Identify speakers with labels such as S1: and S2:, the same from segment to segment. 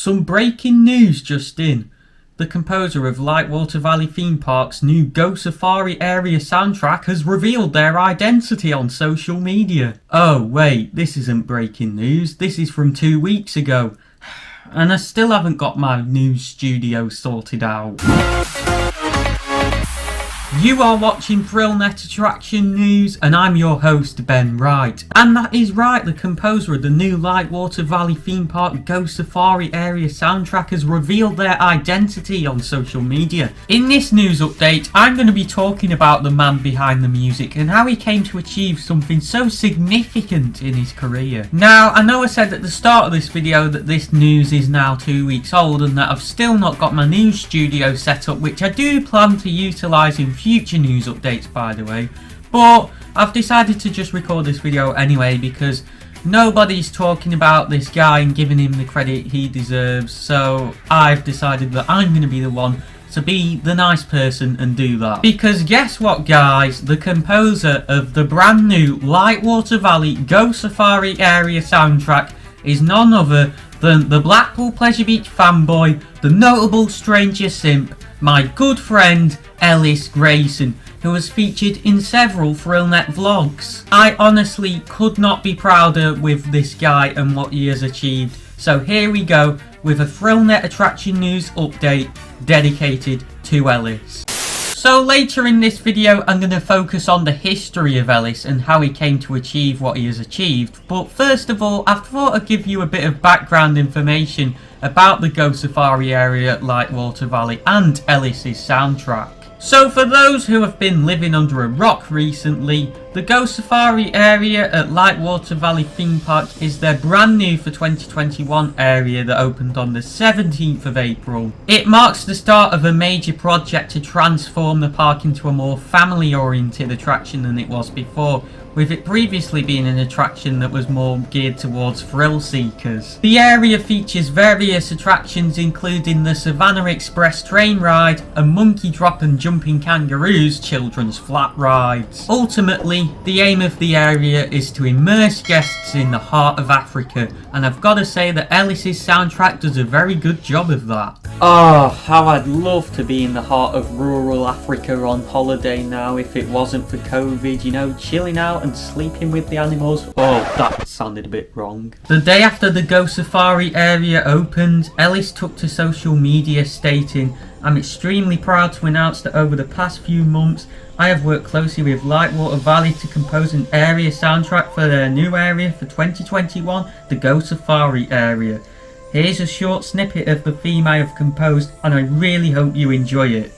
S1: Some breaking news just in. The composer of Lightwater Valley theme park's new Go Safari area soundtrack has revealed their identity on social media. Oh wait, this isn't breaking news, this is from 2 weeks ago. And I still haven't got my new studio sorted out. You are watching ThrillNet Attraction News and I'm your host Ben Wright. And that is right, the composer of the new Lightwater Valley theme park Go Safari area soundtrack has revealed their identity on social media. In this news update, I'm going to be talking about the man behind the music and how he came to achieve something so significant in his career. Now, I know I said at the start of this video that this news is now 2 weeks old and that I've still not got my new studio set up, which I do plan to utilise in future news updates, by the way, but I've decided to just record this video anyway because nobody's talking about this guy and giving him the credit he deserves, so I've decided that I'm going to be the one to be the nice person and do that. Because guess what, guys, the composer of the brand new Lightwater Valley Go Safari area soundtrack is none other than the Blackpool Pleasure Beach fanboy, the notable stranger simp, my good friend Ellis Grayson, who was featured in several ThrillNet vlogs. I honestly could not be prouder with this guy and what he has achieved. So here we go with a ThrillNet Attraction News update dedicated to Ellis. So later in this video I'm going to focus on the history of Ellis and how he came to achieve what he has achieved. But first of all, I thought I'd give you a bit of background information about the Go Safari area at Lightwater Valley and Ellis's soundtrack. So for those who have been living under a rock recently, the Go Safari area at Lightwater Valley theme park is their brand new for 2021 area that opened on the 17th of April. It marks the start of a major project to transform the park into a more family oriented attraction than it was before, with it previously being an attraction that was more geared towards thrill seekers. The area features various attractions including the Savannah Express train ride, a Monkey Drop and Jumping Kangaroos children's flat rides. Ultimately, the aim of the area is to immerse guests in the heart of Africa, and I've got to say that Ellis's soundtrack does a very good job of that. Oh, how I'd love to be in the heart of rural Africa on holiday now if it wasn't for COVID, you know, chilling out and sleeping with the animals. Oh, that sounded a bit wrong. The day after the Go Safari area opened, Ellis took to social media stating, "I'm extremely proud to announce that over the past few months I have worked closely with Lightwater Valley to compose an area soundtrack for their new area for 2021, the Go Safari area. Here's a short snippet of the theme I have composed and I really hope you enjoy it."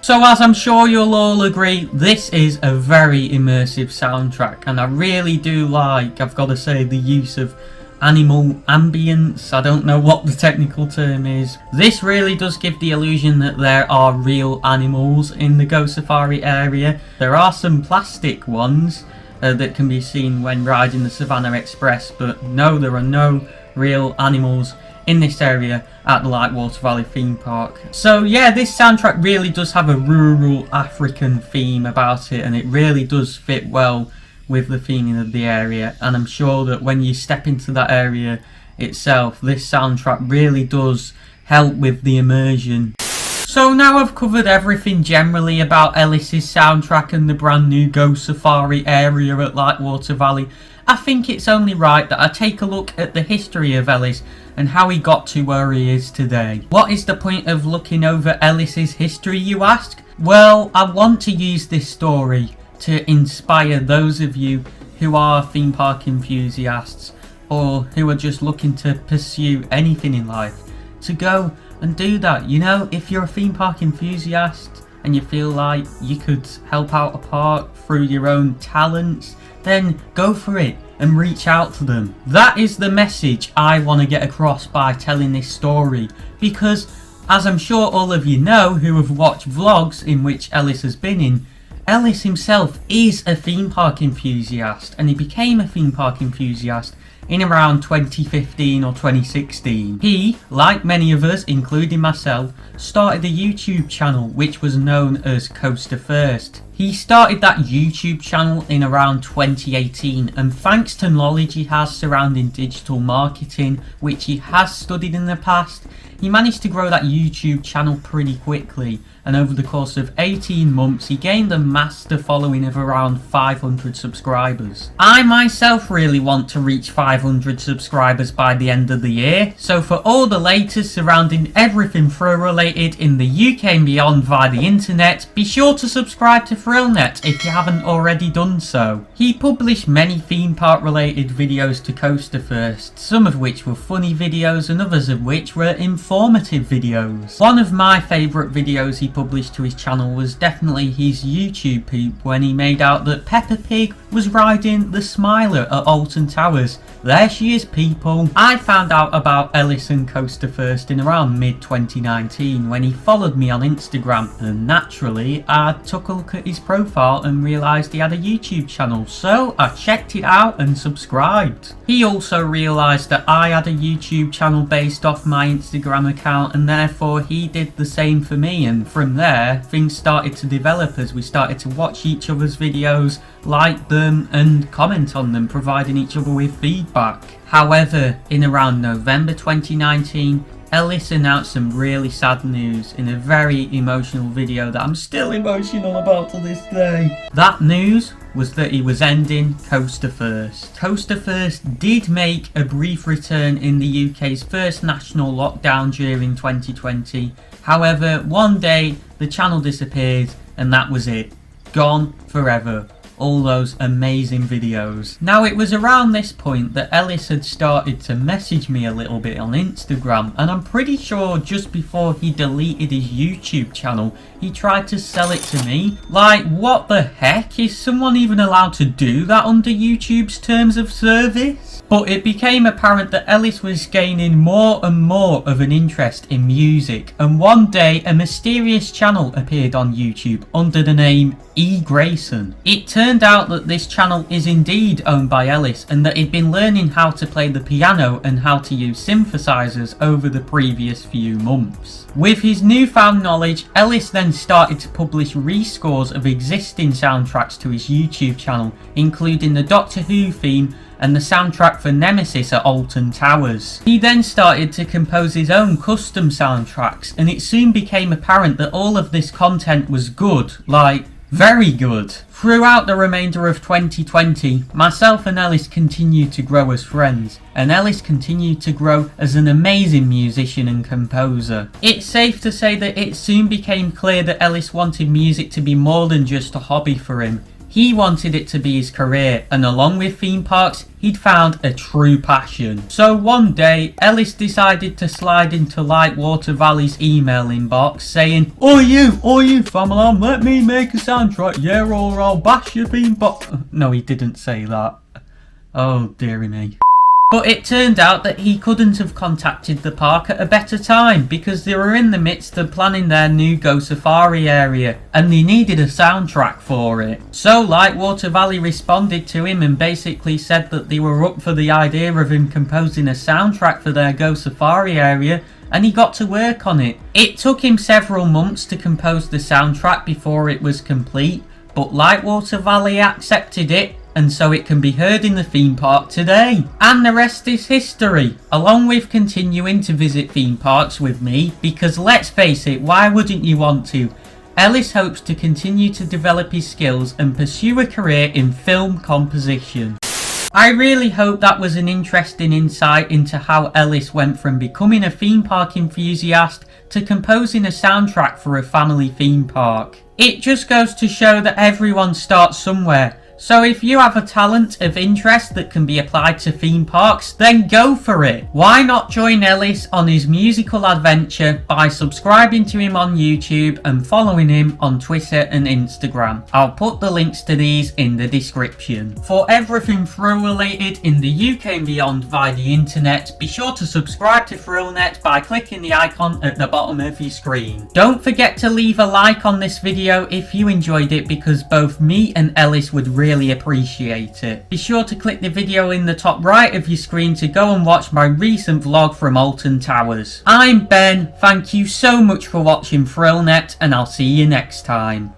S1: So as I'm sure you'll all agree, this is a very immersive soundtrack and I really do like, I've got to say, the use of animal ambience. I don't know what the technical term is. This really does give the illusion that there are real animals in the Go Safari area. There are some plastic ones that can be seen when riding the Savannah Express, but no, there are no real animals in this area at the Lightwater Valley theme park. So yeah, this soundtrack really does have a rural African theme about it and it really does fit well with the theming of the area, and I'm sure that when you step into that area itself, this soundtrack really does help with the immersion. So now I've covered everything generally about Ellis's soundtrack and the brand new Go Safari area at Lightwater Valley. I think it's only right that I take a look at the history of Ellis and how he got to where he is today. What is the point of looking over Ellis's history, you ask? Well, I want to use this story to inspire those of you who are theme park enthusiasts or who are just looking to pursue anything in life to go and do that. You know, if you're a theme park enthusiast and you feel like you could help out a park through your own talents, then go for it and reach out to them. That is the message I want to get across by telling this story, because as I'm sure all of you know who have watched vlogs in which Ellis has been in, Ellis himself is a theme park enthusiast, and he became a theme park enthusiast in around 2015 or 2016. He, like many of us, including myself, started a YouTube channel which was known as Coaster First. He started that YouTube channel in around 2018, and thanks to knowledge he has surrounding digital marketing, which he has studied in the past, he managed to grow that YouTube channel pretty quickly, and over the course of 18 months he gained a master following of around 500 subscribers. I myself really want to reach 500 subscribers by the end of the year, so for all the latest surrounding everything Thrill related in the UK and beyond via the internet, be sure to subscribe to ThrillNet if you haven't already done so. He published many theme park related videos to Coaster First, some of which were funny videos and others of which were informative videos. One of my favourite videos he published to his channel was definitely his YouTube poop when he made out that Peppa Pig was riding the Smiler at Alton Towers. There she is, people. I found out about Ellis and Coaster First in around mid 2019 when he followed me on Instagram, and naturally I took a look at his profile and realised he had a YouTube channel, so I checked it out and subscribed. He also realised that I had a YouTube channel based off my Instagram account, and therefore he did the same for me, and from there things started to develop as we started to watch each other's videos, like them and comment on them, providing each other with feedback. However, in around November 2019, Ellis announced some really sad news in a very emotional video that I'm still emotional about to this day. That news was that he was ending Coaster First. Coaster First did make a brief return in the UK's first national lockdown during 2020. However, one day the channel disappeared and that was it. Gone forever. All those amazing videos. Now, it was around this point that Ellis had started to message me a little bit on Instagram, and I'm pretty sure just before he deleted his YouTube channel he tried to sell it to me. Like, what the heck? Is someone even allowed to do that under YouTube's terms of service? But it became apparent that Ellis was gaining more and more of an interest in music, and one day a mysterious channel appeared on YouTube under the name E. Grayson. It turned out that this channel is indeed owned by Ellis, and that he'd been learning how to play the piano and how to use synthesizers over the previous few months. With his newfound knowledge, Ellis then started to publish rescores of existing soundtracks to his YouTube channel, including the Doctor Who theme and the soundtrack for Nemesis at Alton Towers. He then started to compose his own custom soundtracks, and it soon became apparent that all of this content was good, like very good. Throughout the remainder of 2020, myself and Ellis continued to grow as friends, and Ellis continued to grow as an amazing musician and composer. It's safe to say that it soon became clear that Ellis wanted music to be more than just a hobby for him. He wanted it to be his career, and along with theme parks, he'd found a true passion. So one day, Ellis decided to slide into Lightwater Valley's email inbox saying, Oi you, family, let me make a soundtrack, yeah, or I'll bash your theme park. No, he didn't say that. Oh, dearie me. But it turned out that he couldn't have contacted the park at a better time, because they were in the midst of planning their new Go Safari area and they needed a soundtrack for it. So Lightwater Valley responded to him and basically said that they were up for the idea of him composing a soundtrack for their Go Safari area, and he got to work on it. It took him several months to compose the soundtrack before it was complete, but Lightwater Valley accepted it, and so it can be heard in the theme park today. And the rest is history, along with continuing to visit theme parks with me, because let's face it, why wouldn't you want to? Ellis hopes to continue to develop his skills and pursue a career in film composition. I really hope that was an interesting insight into how Ellis went from becoming a theme park enthusiast to composing a soundtrack for a family theme park. It just goes to show that everyone starts somewhere. So if you have a talent of interest that can be applied to theme parks, then go for it. Why not join Ellis on his musical adventure by subscribing to him on YouTube and following him on Twitter and Instagram? I'll put the links to these in the description. For everything Thrill related in the UK and beyond via the internet, be sure to subscribe to ThrillNet by clicking the icon at the bottom of your screen. Don't forget to leave a like on this video if you enjoyed it, because both me and Ellis would really really appreciate it. Be sure to click the video in the top right of your screen to go and watch my recent vlog from Alton Towers. I'm Ben, thank you so much for watching ThrillNet, and I'll see you next time.